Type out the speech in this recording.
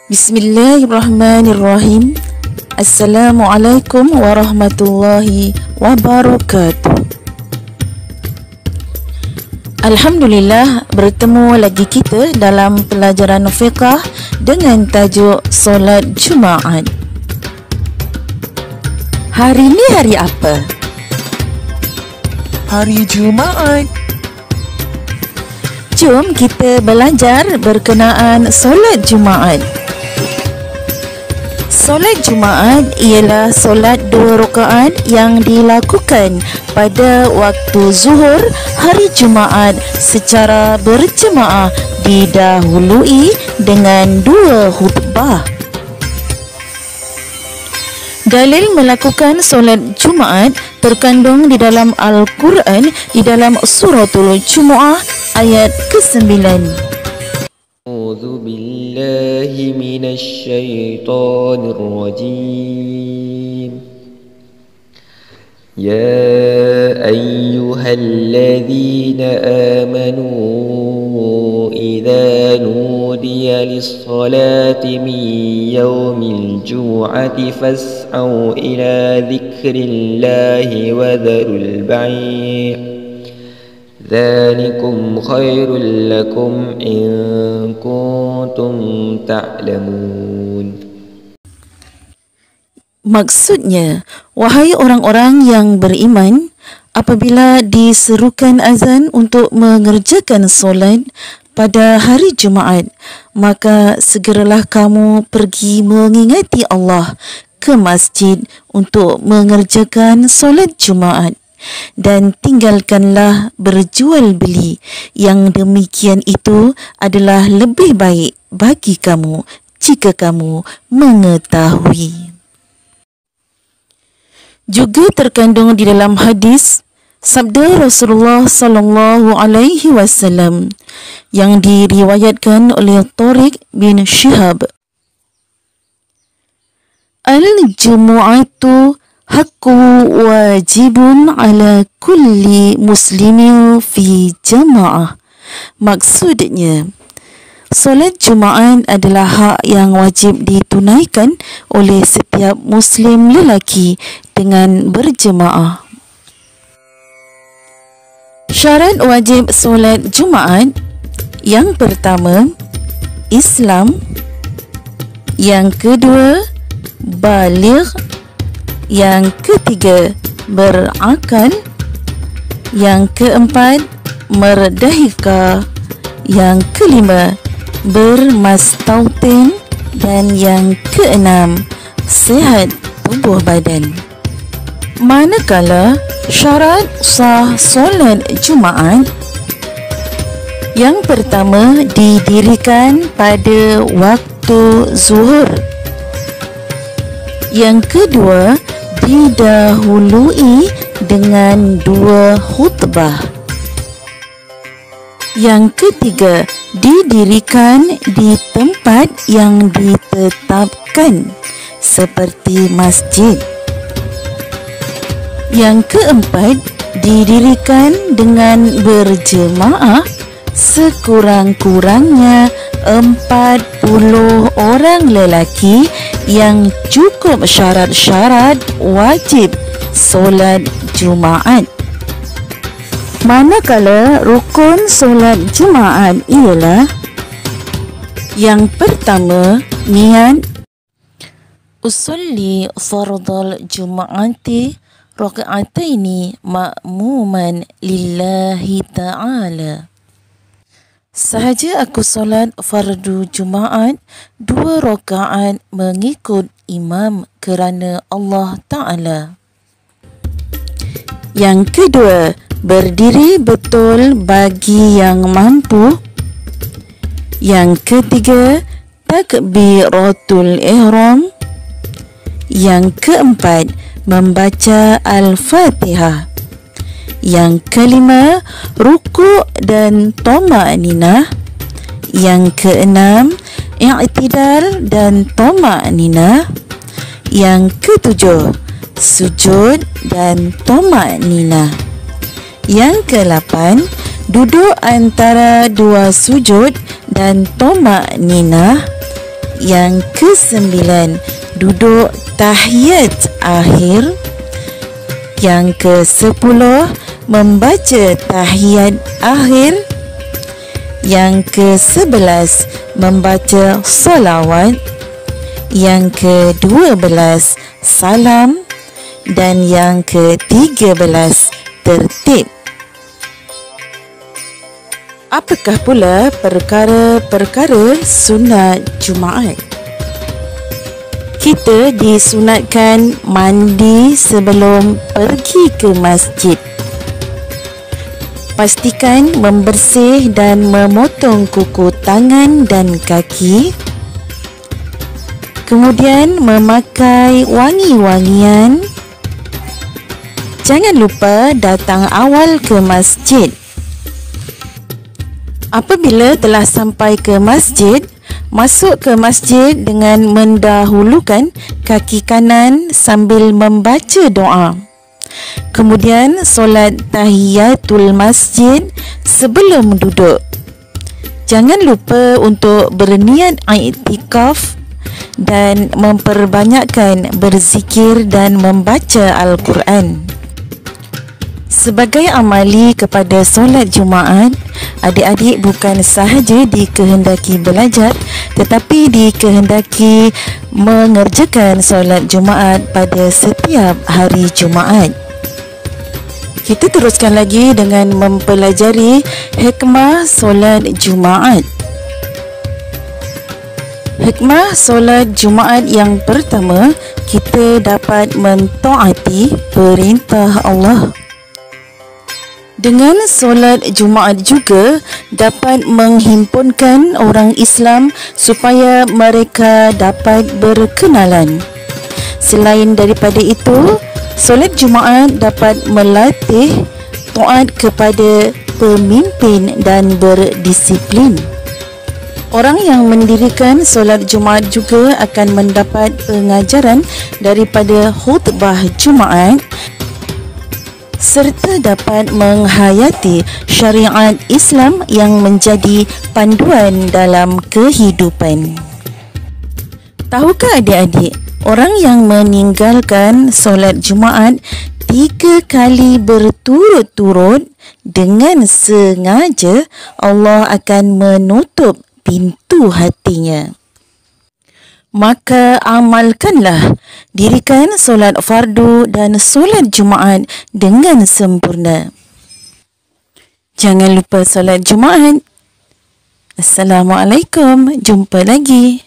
Bismillahirrahmanirrahim. Assalamualaikum warahmatullahi wabarakatuh. Alhamdulillah, bertemu lagi kita dalam pelajaran fiqh dengan tajuk solat Jumaat. Hari ni hari apa? Hari Jumaat. Jom kita belajar berkenaan solat Jumaat. Solat Jumaat ialah solat 2 rakaat yang dilakukan pada waktu zuhur hari Jumaat secara berjemaah, didahului dengan 2 khutbah. Dalil melakukan solat Jumaat terkandung di dalam Al-Quran di dalam suratul Jumu'ah ayat ke-9. A'udzu billahi minasy syaithanir rajim. Ya ayyuhalladzina amanu idza nudiya lis-salati min yaumil jumu'ati fas'au ila dzikrillahi wa dharul bai'. Dzalikum khairul lakum in kuntum ta'lamun. Maksudnya, wahai orang-orang yang beriman, apabila diserukan azan untuk mengerjakan solat pada hari Jumaat, maka segeralah kamu pergi mengingati Allah ke masjid untuk mengerjakan solat Jumaat. Dan tinggalkanlah berjual beli, yang demikian itu adalah lebih baik bagi kamu jika kamu mengetahui. Juga terkandung di dalam hadis sabda Rasulullah sallallahu alaihi wasallam yang diriwayatkan oleh Tariq bin Shihab, Al-Jumu'atu haqqu wajibun ala kulli muslimin fi jama'ah. Maksudnya, solat Jumaat adalah hak yang wajib ditunaikan oleh setiap muslim lelaki dengan berjemaah. Syarat wajib solat Jumaat: yang pertama, Islam; yang kedua, baligh; yang ketiga, berakal; yang keempat, merdeka; yang kelima, bermastautin; dan yang keenam, sihat tubuh badan. Manakala syarat sah solat Jumaat: yang pertama, didirikan pada waktu zuhur; yang kedua, didahului dengan 2 khutbah; yang ketiga, didirikan di tempat yang ditetapkan seperti masjid; yang keempat, didirikan dengan berjemaah sekurang-kurangnya 40 orang lelaki yang cukup syarat-syarat wajib solat Jumaat. Manakala rukun solat Jumaat ialah: yang pertama, niat. Usolli fardal Jum'ati raka'ataini ma'muman lillahi ta'ala. Sahaja aku solat fardu Jumaat 2 rakaat mengikut imam kerana Allah Ta'ala. Yang kedua, berdiri betul bagi yang mampu. Yang ketiga, takbiratul ihram. Yang keempat, membaca Al-Fatihah. Yang kelima, rukuk dan tama'ninah. Yang keenam, i'tidal dan tama'ninah. Yang ketujuh, sujud dan tama'ninah. Yang ke-8, duduk antara 2 sujud dan tama'ninah. Yang ke-9, duduk tahiyat akhir. Yang ke-10, membaca tahiyat akhir. Yang ke-11, membaca salawat. Yang ke-12, salam. Dan yang ke-13, tertib. Apakah pula perkara-perkara sunat Jumaat? Kita disunatkan mandi sebelum pergi ke masjid. Pastikan membersih dan memotong kuku tangan dan kaki. Kemudian memakai wangi-wangian. Jangan lupa datang awal ke masjid. Apabila telah sampai ke masjid, masuk ke masjid dengan mendahulukan kaki kanan sambil membaca doa. Kemudian solat tahiyatul masjid sebelum duduk. Jangan lupa untuk berniat i'tikaf dan memperbanyakkan berzikir dan membaca Al-Quran. Sebagai amali kepada solat Jumaat, adik-adik bukan sahaja dikehendaki belajar tetapi dikehendaki mengerjakan solat Jumaat pada setiap hari Jumaat. Kita teruskan lagi dengan mempelajari hikmah solat Jumaat. Hikmah solat Jumaat yang pertama, kita dapat mentaati perintah Allah. Dengan solat Jumaat juga dapat menghimpunkan orang Islam supaya mereka dapat berkenalan. Selain daripada itu, solat Jumaat dapat melatih taat kepada pemimpin dan berdisiplin. Orang yang mendirikan solat Jumaat juga akan mendapat pengajaran daripada khutbah Jumaat serta dapat menghayati syariat Islam yang menjadi panduan dalam kehidupan. Tahukah adik-adik, orang yang meninggalkan solat Jumaat 3 kali berturut-turut dengan sengaja, Allah akan menutup pintu hatinya. Maka amalkanlah, dirikan solat fardu dan solat Jumaat dengan sempurna. Jangan lupa solat Jumaat. Assalamualaikum, jumpa lagi.